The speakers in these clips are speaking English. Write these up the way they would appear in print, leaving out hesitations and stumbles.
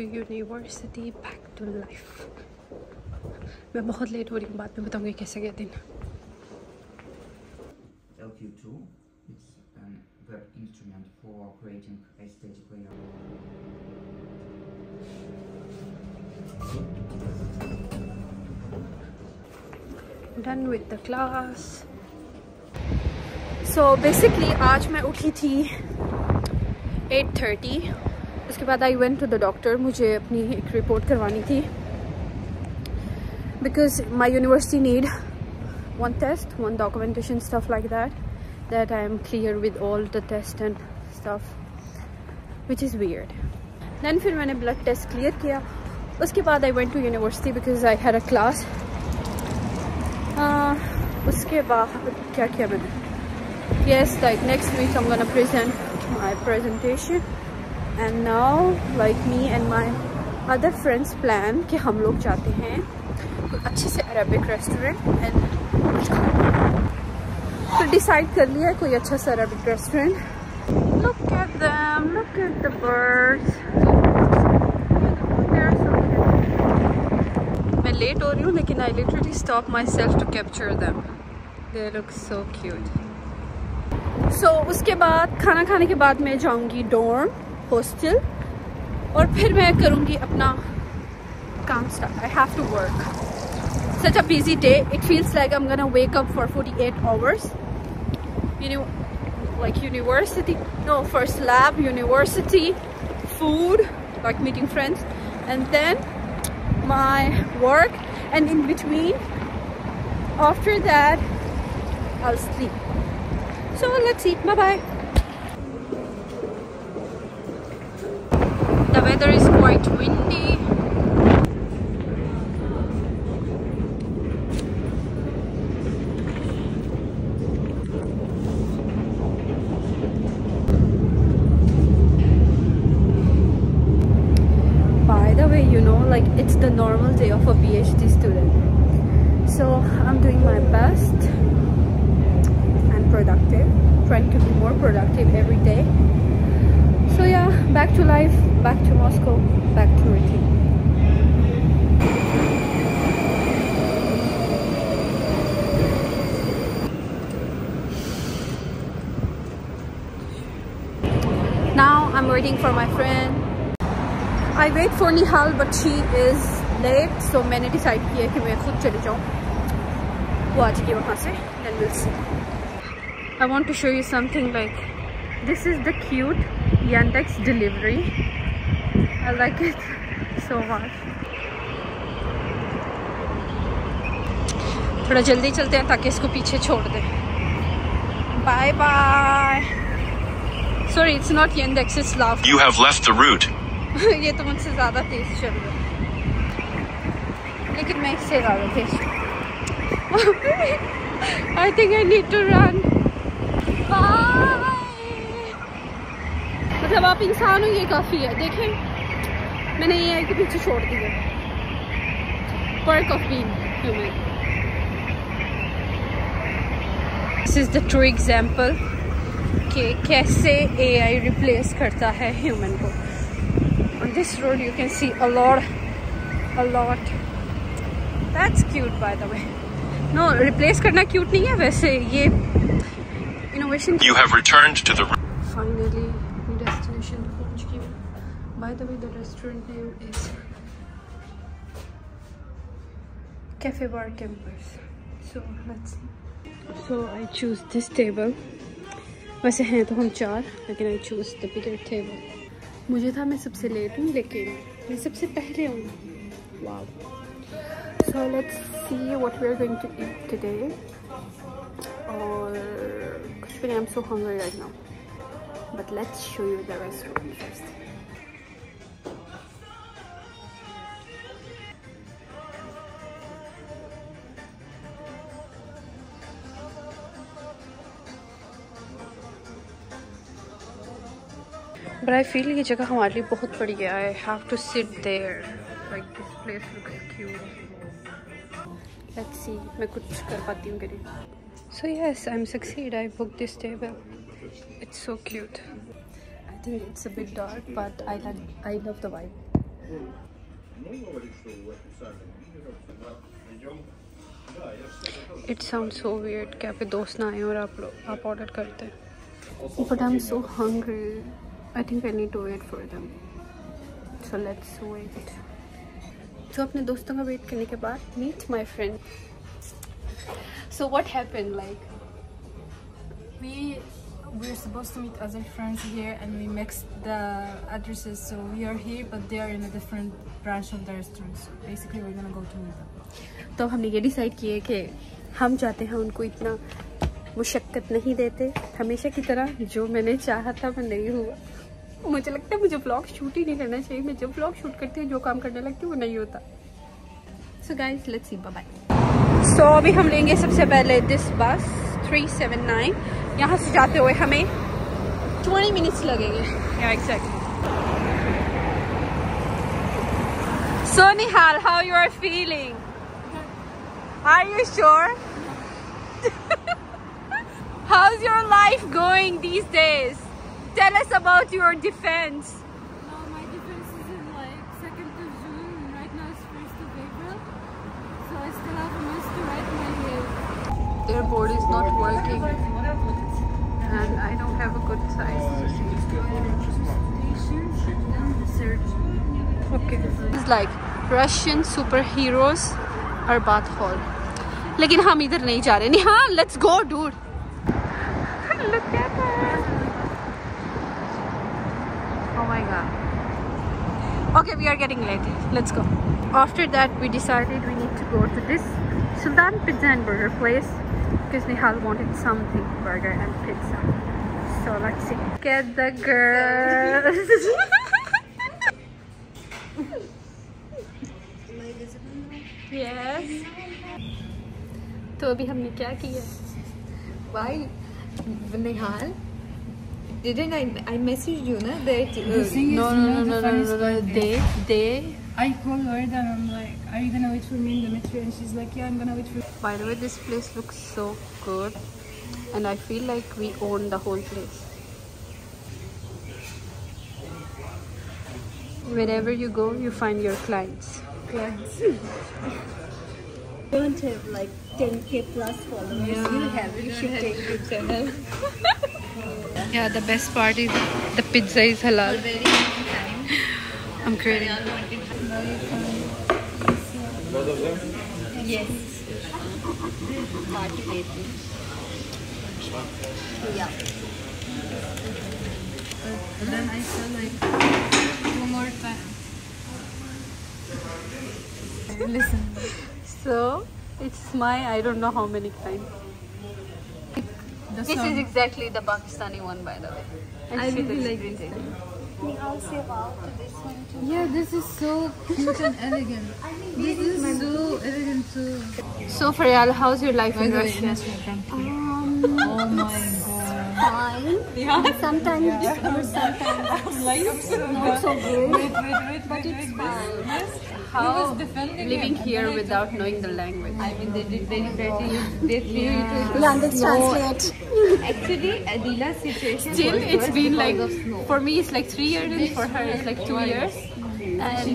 to university, back to life. मैं बहुत late हो रही हूँ, बाद में बताऊँगी कैसे गया दिन. LQ2, it's an web instrument for creating aesthetic layout. Done with the class. So basically आज मैं उठी थी 8:30. उसके बाद I went to the doctor. मुझे अपनी एक रिपोर्ट करवानी थी because my university need one test, one documentation, stuff like that I am clear with all the test and stuff, which is weird. Then फिर मैंने blood test clear किया. उसके बाद I went to university because I had a class. उसके बाद क्या किया मैंने? Yes, like next week I'm gonna present my presentation, and now like me and my other friends plan कि हम लोग जाते हैं अच्छे से अरेबिक रेस्टोरेंट एंड तो डिसाइड कर लिया है कोई अच्छा सा Arabic restaurant. Look at them, look at the birds. They're so cute. मैं लेट हो रही हूँ लेकिन I literally stop myself to capture them. They look so cute. So उसके बाद खाना खाने के बाद मैं जाऊँगी डॉर्म हॉस्टल और फिर मैं करूँगी अपना काम start. I have to work. Such a busy day. It feels like I'm gonna wake up for 48 hours. You know, like university. No, first lab, university, food, like meeting friends, and then my work, and in between, after that, I'll sleep. So let's eat. Bye bye. The weather is quite windy. Like it's the normal day of a PhD student, so I'm doing my best and productive, trying to be more productive every day. So yeah, back to life, back to Moscow, back to routine. Now I'm waiting for my friend. I wait for Nihal, but she is late, so मैंने decide किया कि मैं खुद चली जाऊँ. वो आ जाएगी वहाँ से, then we'll see. I want to show you something. Like this is the cute Yandex delivery. I like it so much. थोड़ा जल्दी चलते हैं ताकि इसको पीछे छोड़ दें. Bye bye. Sorry, it's not Yandex, it's Love. You have left the route. ये तो मुझसे ज़्यादा तेज चल रहा है, लेकिन मैं इससे ज़्यादा तेज. I think I need to run. Bye. मतलब आप इंसान हो ये काफ़ी है. देखें मैंने ये आई के पीछे छोड़ दिया. Perk of being human. This is the true example कि कैसे AI replace करता है human को. On this road you can see a lot. That's cute by the way. No, replace करना cute नहीं है वैसे, ये innovation. You have returned to the Finally destination पहुंच गई. By the way, the restaurant name is Cafe Bar Campus. So let's see. So I choose this table. वैसे हैं तो हम 4, लेकिन I choose the bigger table. मुझे था मैं सबसे लेट हूँ लेकिन मैं सबसे पहले हूँ. Wow. So let's see what we are going to eat today. और कुछ भी नहीं, I'm so hungry right now. But let's show you the restaurant first. But I feel ये जगह हमारे लिए बहुत बड़ी है. I have to sit there. Like this place looks cute. Let's see मैं कुछ कर पाती हूँ कि नहीं. So yes, I'm succeed. I booked this table. It's so cute. I think it's a bit dark, but I love the vibe. It sounds so weird کہ آپ کے دوست نہ آئیں اور آپ آرڈر کرتے ہیں. But I'm so hungry. I think I need to wait for them. So let's wait. So اپنے دوستوں کا ویٹ کرنے کے بعد meet my friend. So what happened? Like we're supposed to meet other friends here and we mixed the addresses, so we are here but they are in a different branch of the restaurant, so basically we're gonna go to meet them. تو ہم نے یہ decide کیا ہے کہ ہم چاہتے ہیں ان کو اتنا مشقت نہیں دیتے. ہمیشہ کی طرح جو میں نے چاہا تھا وہ نہیں ہوا. مجھے لگتا ہے مجھے vlog شوٹ ہی نہیں کرنا چاہیے. میں جب vlog شوٹ کرتی ہوں جو کام کرنے لگتی ہوں وہ نہیں ہوتا. So guys, let's see. Bye bye. So ابھی ہم لیں گے سب سے پہلے this bus 379. یہاں سے جاتے ہوئے ہمیں 20 minutes لگیں گے. Yeah, exactly. So Nihal, how you are feeling? Are you sure? How's your life going these days? Tell us about your defense. No, my defense is in like 2nd of June. Right now it's 1st of April. So I still have a month to write my head. Their board is not working. And I don't have a good size. Okay. It's like Russian superheroes Arbat Hall. لیکن ہم ادھر نہیں جا رہے. Nihal, let's go, dude. Look at her. Oh my god. Okay, we are getting late. Let's go. After that, we decided we need to go to this Sultan Pizza and Burger place because Nihal wanted something burger and pizza. So let's see. Get the girls. Yes. تو ابھی ہم نے کیا کیا؟ Why, Nihal? Didn't I messaged you, na? That No. They. I called her and I'm like, are you gonna wait for me in the metro? And she's like, yeah, I'm gonna wait for you. By the way, this place looks so good, and I feel like we own the whole place. Wherever you go, you find your clients. don't have like 10K plus followers. Yeah. You have it. You should take your channel. Yeah, the best part is the pizza is halal. For very long time. I'm craving. Yes. Party lately. Yeah. Then I feel like 2 more times. Listen. So it's my I don't know how many times. This is exactly the Pakistani one, by the way. And I she really looks like pretty. this. We all say wow to this one too. Yeah, this is so cute and elegant. This is so elegant too. So Faryal, how's your life in By the way, Russia? oh my god. Fine. Yeah. Sometimes it's good, sometimes not so good. But it's fine. How was defending living it, here and then I without knowing the language? I mean, they did very better. They threw you to it. Yeah, let's translate. Actually, Adila's situation Still, was it's worse been because like, of snow. for me it's like 3 years and for her it's like 2 years. And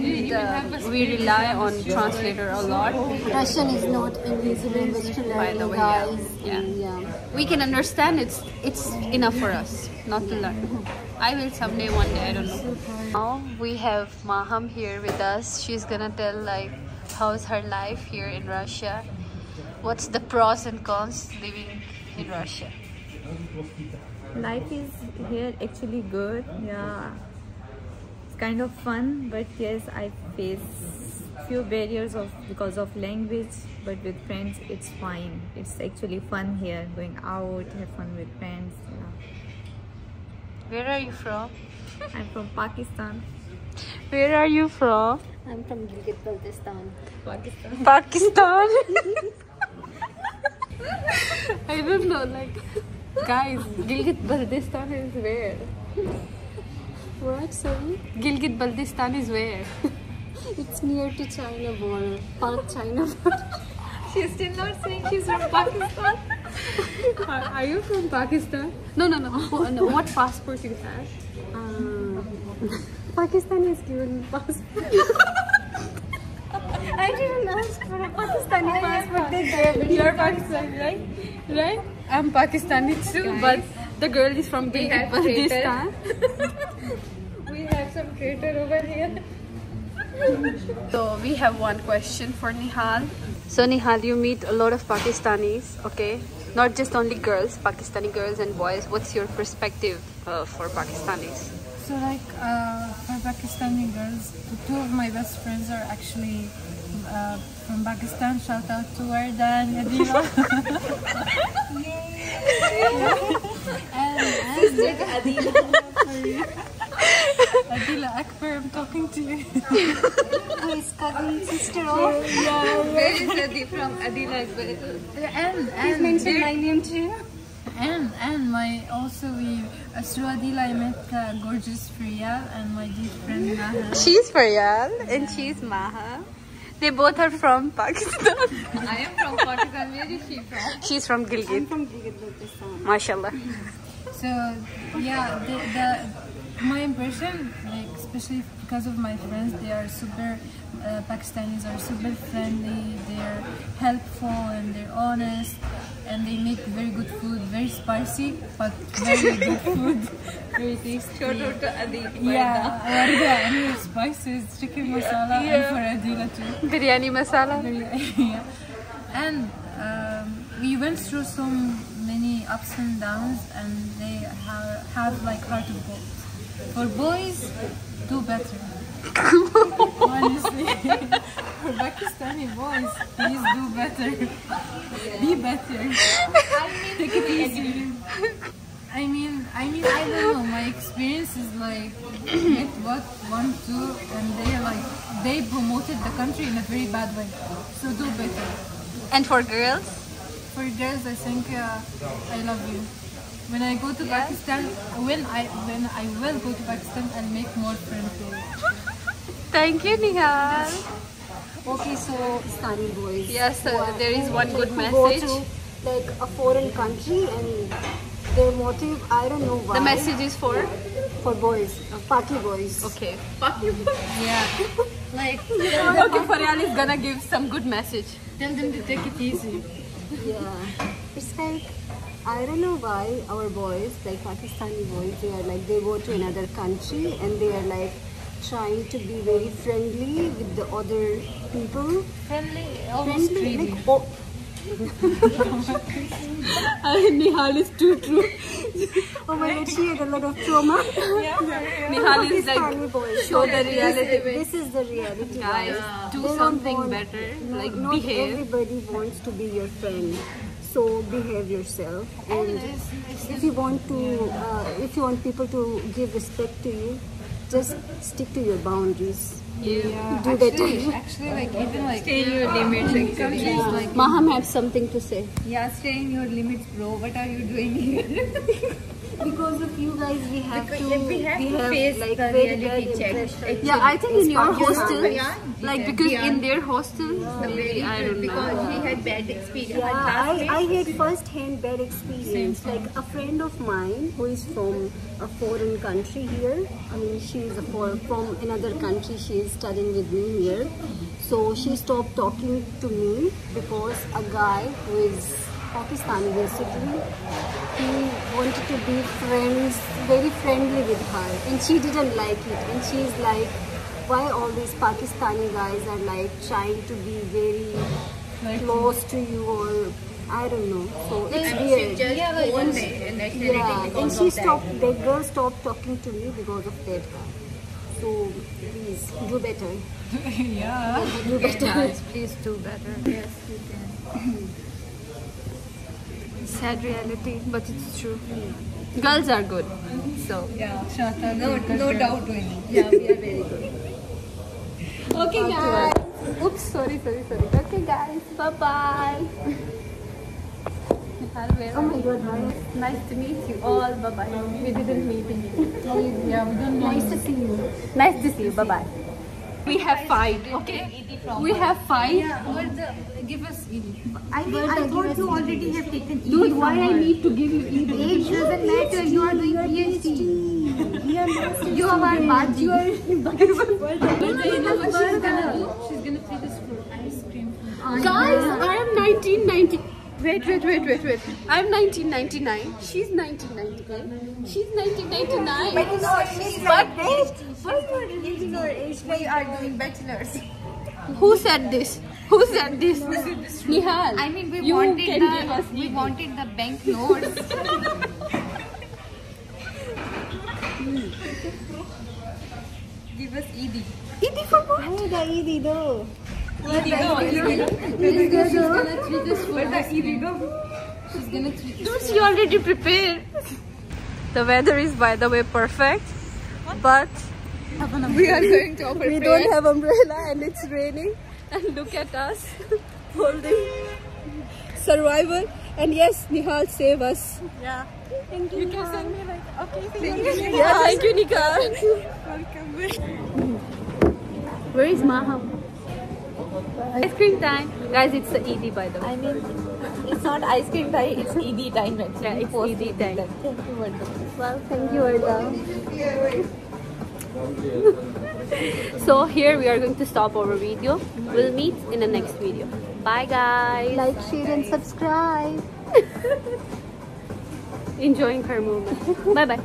we rely on translator a lot. Russian is not an easy language to learn, By the way, guys. yeah. We can understand it's enough for us not to learn. I will someday, one day, I don't know. Now we have Maham here with us. She's gonna tell like how's her life here in Russia. What's the pros and cons living in Russia? Life is here actually good. Yeah, it's kind of fun, but yes, I face few barriers because of language, but with friends it's fine. It's actually fun here, going out, have fun with friends. Yeah. Where are you from? I'm from Pakistan. Where are you from? I'm from Gilgit-Baltistan. Pakistan. I don't know, like, guys, Gilgit-Baltistan is where? What, sorry? Gilgit-Baltistan is where? It's near to China border. Park China border. She's still not saying she's from Pakistan. Are you from Pakistan? No. What passport you have? Pakistani is given passport. I didn't ask for a Pakistani passport. They gave it. You're Pakistani, right? Right? I'm Pakistani too, but the girl is from Pakistan. We have some traitor over here. So we have one question for Nihal. So Nihal, you meet a lot of Pakistanis, okay? Not just only girls, Pakistani girls and boys. What's your perspective for Pakistanis? So like for Pakistani girls, two of my best friends are actually from Pakistan. Shout out to Warda and Adila. Adila Akbar, I'm talking to you. Who is cousin, sister of? Where is Adi from? Adila Akbar. Please mention my name too. And my also through Adila I met gorgeous Priyal and my dear friend Maha. She's Faryal and she's Maha. They both are from Pakistan. I am from Pakistan. Where is she from? She's from Gilgit. I'm from Gilgit-Baltistan. MashaAllah. So yeah, my impression, like especially because of my friends, they are super. Pakistanis are super friendly. They're helpful and they're honest, and they make very good food. Very spicy, but very good food. Very tasty. Shout out to Adi. Yeah, Warda, any spices, chicken masala, and for Adila too. Biryani masala. Yeah. And we went through so many ups and downs, and they have like heart of gold. For boys, do better. Honestly, for Pakistani boys, please do better. Be better. Take it easy. I mean, I don't know. My experience is like get what, 1, 2, and they promoted the country in a very bad way. So do better. And for girls? For girls, I think I love you. When I go to Pakistan, when I will go to Pakistan, I'll make more friends there. Thank you, Nihal. Okay, so Pakistani boys. Yes, there is one good who message. Go to like a foreign country and their motive, I don't know why. The message is for? For boys, Paki boys. Okay. Yeah. Like, Okay, Faryal is gonna give some good message. tell them to take it easy. Yeah, it's like I don't know why our boys, like Pakistani boys, they go to another country and they are like trying to be very friendly with the other people. Friendly, almost creepy. Like, oh, Nihal is too true. oh my god, she had a lot of trauma. Nihal is Pakistani like, boys. show the reality. This is the reality, Guys, do They don't something want- better. No, Like, not behave. everybody wants to be your friend. So behave yourself, and if you want people to give respect to you, just stick to your boundaries. Yeah, Do better. actually, like even like Stay in your limits, actually. countries like Maham has something to say. Yeah, stay in your limits, bro. What are you doing here? Because of you guys, we have Because to we have to face like the very reality bad check. impression. Yeah, I think in your hostel, Yeah. like because Yeah. in their hostel, maybe, I don't because know. we had bad experience. Yeah, Last week. I had first-hand bad experience. Like a friend of mine who is from a foreign country here. I mean, she is from another country. She is studying with me here. So she stopped talking to me because a guy who is Pakistani basically, he wanted to be friends, very friendly with her, and she didn't like it. And she's like, why all these Pakistani guys are like trying to be very close to you, or I don't know. So it's weird. Just one day nationality Yeah, and because she of that. stopped. That girl stopped talking to me because of that guy. So please do better. yeah. Do better. Guys, please do better. Yes, you can. Sad reality, but it's true. Girls are good. So Yeah. Shout out No, to no doubt doing it. Yeah, we are very good. okay, guys. Oops, sorry. Okay, guys. Bye bye. Oh my God, Nice to meet you all. Bye bye. We didn't meet again. Yeah, we don't know. nice to see you. Nice to see you. Bye bye. We have fight. Okay. We have fight. Give us Edie. I thought you already have taken Dude, why I need to give you Eid? Age doesn't matter. You are doing PhD. You are bad. You are. You know what she's gonna do? She's gonna treat us for ice cream. Guys, I am 1990. Wait. I'm 1999. She's 1999. She's 1999. But you know, she's like this. Why you are relating our age? We are doing bachelors. Who said this? Who said this? Nihal. I mean, we you wanted can give us the ED. bank notes. Give us ED. ED for what? Oh, the ED though. She's gonna treat us for ice cream. She's gonna treat us. Dude, she already prepared. The weather is, by the way, perfect. But We are going to offer we don't have umbrella and it's raining. And look at us holding survival. And yes, Nihal, save us. Yeah. You can send me like, okay, thank you. Yeah, thank you, Nihal. Welcome. Where is Maha? Ice cream time. Guys, it's the ED, by the way. I mean, it's not ice cream time, it's ED time actually. Yeah, it's ED time. Thank you, Varda. Well, thank you, Arda. So here we are going to stop our video. We'll meet in the next video. Bye guys. Like, share, and subscribe. Enjoying her moment. Bye bye.